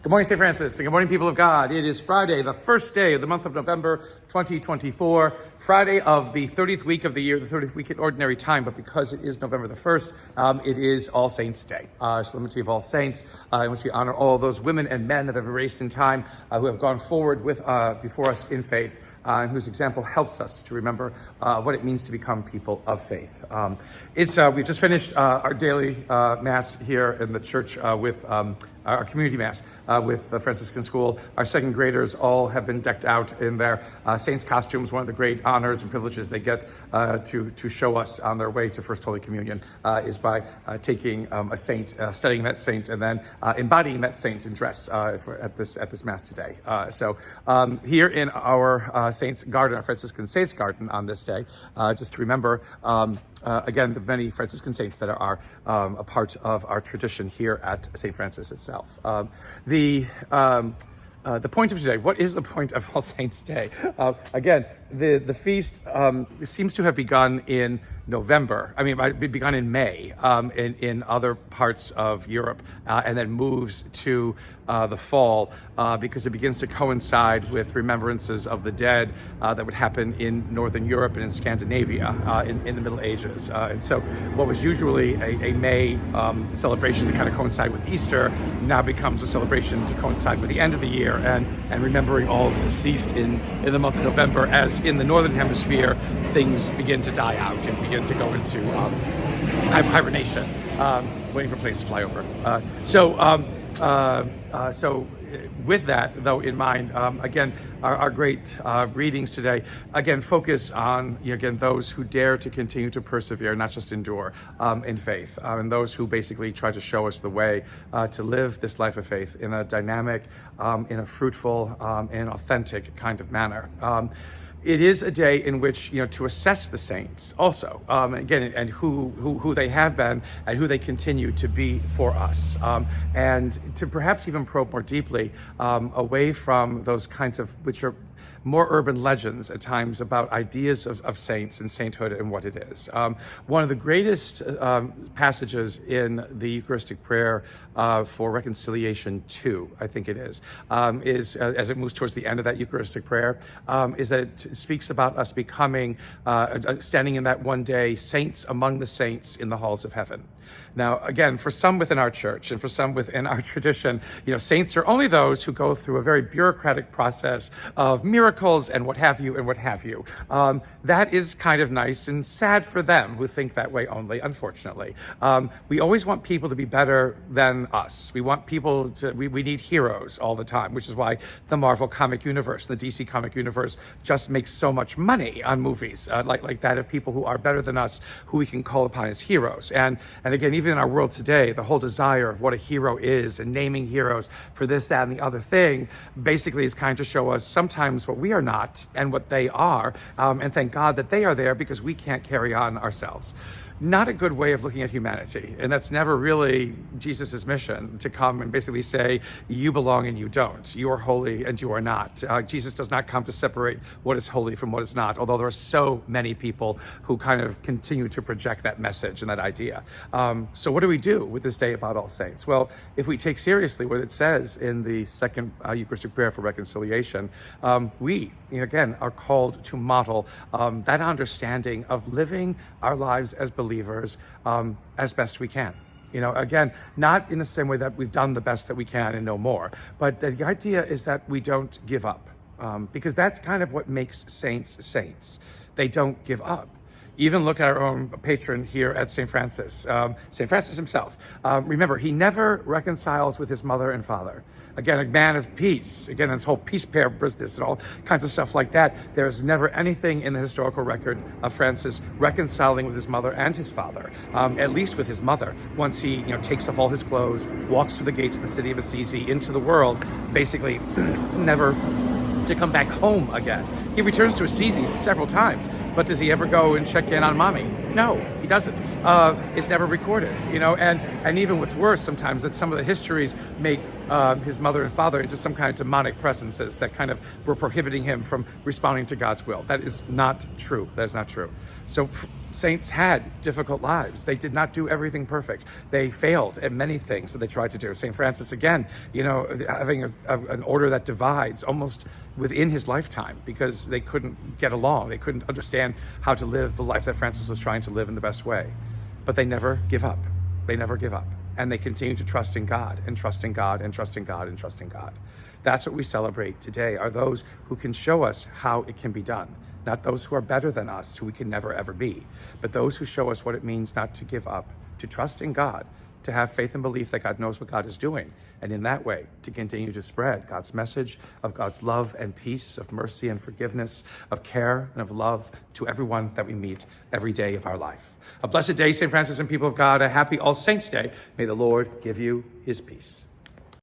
Good morning, St. Francis, and good morning, people of God. It is Friday, the first day of the month of November, 2024, Friday of the 30th week of the year, the 30th week in Ordinary Time, but because it is November the 1st, it is All Saints' Day, Solemnity of All Saints, in which we honor all those women and men that have erased in time, who have gone forward with before us in faith, and whose example helps us to remember what it means to become people of faith. We've just finished our daily Mass here in the church with our community Mass with the Franciscan School. Our second graders all have been decked out in their saints' costumes. One of the great honors and privileges they get to show us on their way to First Holy Communion is by taking a saint, studying that saint, and then embodying that saint in dress at this Mass today. So here in our Saints Garden, our Franciscan Saints Garden on this day, just to remember again the many Franciscan saints that are a part of our tradition here at St. Francis itself. The point of today, what is the point of All Saints' Day? Again, the feast seems to have begun in November. I mean, it begun in May in other parts of Europe, and then moves to the fall because it begins to coincide with remembrances of the dead that would happen in Northern Europe and in Scandinavia in the Middle Ages. And so what was usually a May celebration to kind of coincide with Easter now becomes a celebration to coincide with the end of the year and remembering all of the deceased in the month of November, as in the Northern Hemisphere, things begin to die out and begin to go into hibernation, waiting for planes to fly over. So with that, though, in mind, again, our great readings today, again, focus on, again, those who dare to continue to persevere, not just endure in faith, and those who basically try to show us the way to live this life of faith in a dynamic, in a fruitful, and authentic kind of manner. It is a day in which, to assess the saints also, again, and who they have been and who they continue to be for us, and to perhaps even probe more deeply away from those kinds of, which are more urban legends at times about ideas of saints and sainthood and what it is. One of the greatest passages in the Eucharistic prayer for Reconciliation 2, I think it is as it moves towards the end of that Eucharistic prayer, is that it speaks about us becoming, standing in that one day, saints among the saints in the halls of heaven. Now, again, for some within our church and for some within our tradition, saints are only those who go through a very bureaucratic process of miracles and what have you. That is kind of nice and sad for them who think that way only, unfortunately. We always want people to be better than us. We want people to, we need heroes all the time, which is why the Marvel comic universe, the DC comic universe, just makes so much money on movies like that of people who are better than us, who we can call upon as heroes. And again, even in our world today, the whole desire of what a hero is and naming heroes for this, that, and the other thing basically is kind of to show us sometimes what we are not and what they are, and thank God that they are there because we can't carry on ourselves. Not a good way of looking at humanity, and that's never really Jesus's mission, to come and basically say, you belong and you don't. You are holy and you are not. Jesus does not come to separate what is holy from what is not, although there are so many people who kind of continue to project that message and that idea. So what do we do with this day about All Saints? Well, if we take seriously what it says in the second Eucharistic prayer for reconciliation, we, again, are called to model that understanding of living our lives as believers as best we can. Again, not in the same way that we've done the best that we can and no more, but the idea is that we don't give up, because that's kind of what makes saints saints. They don't give up. Even look at our own patron here at St. Francis. St. Francis himself. Remember, he never reconciles with his mother and father. Again, a man of peace. Again, this whole peace pair business and all kinds of stuff like that. There's never anything in the historical record of Francis reconciling with his mother and his father, at least with his mother. Once he, takes off all his clothes, walks through the gates of the city of Assisi into the world, basically never to come back home again. He returns to Assisi several times, but does he ever go and check in on mommy? No, he doesn't. It's never recorded, and even what's worse sometimes, that some of the histories make his mother and father into some kind of demonic presences that kind of were prohibiting him from responding to God's will. That is not true. That is not true. So saints had difficult lives. They did not do everything perfect. They failed at many things that they tried to do. St. Francis, again, having an order that divides almost within his lifetime because they couldn't get along. They couldn't understand how to live the life that Francis was trying to live in the best way. But they never give up. They never give up. And they continue to trust in God and trust in God and trust in God and trust in God. That's what we celebrate today, are those who can show us how it can be done. Not those who are better than us, who we can never ever be, but those who show us what it means not to give up, to trust in God, to have faith and belief that God knows what God is doing, and in that way to continue to spread God's message of God's love and peace, of mercy and forgiveness, of care and of love to everyone that we meet every day of our life. A blessed day, St. Francis and people of God. A happy All Saints' Day. May the Lord give you his peace.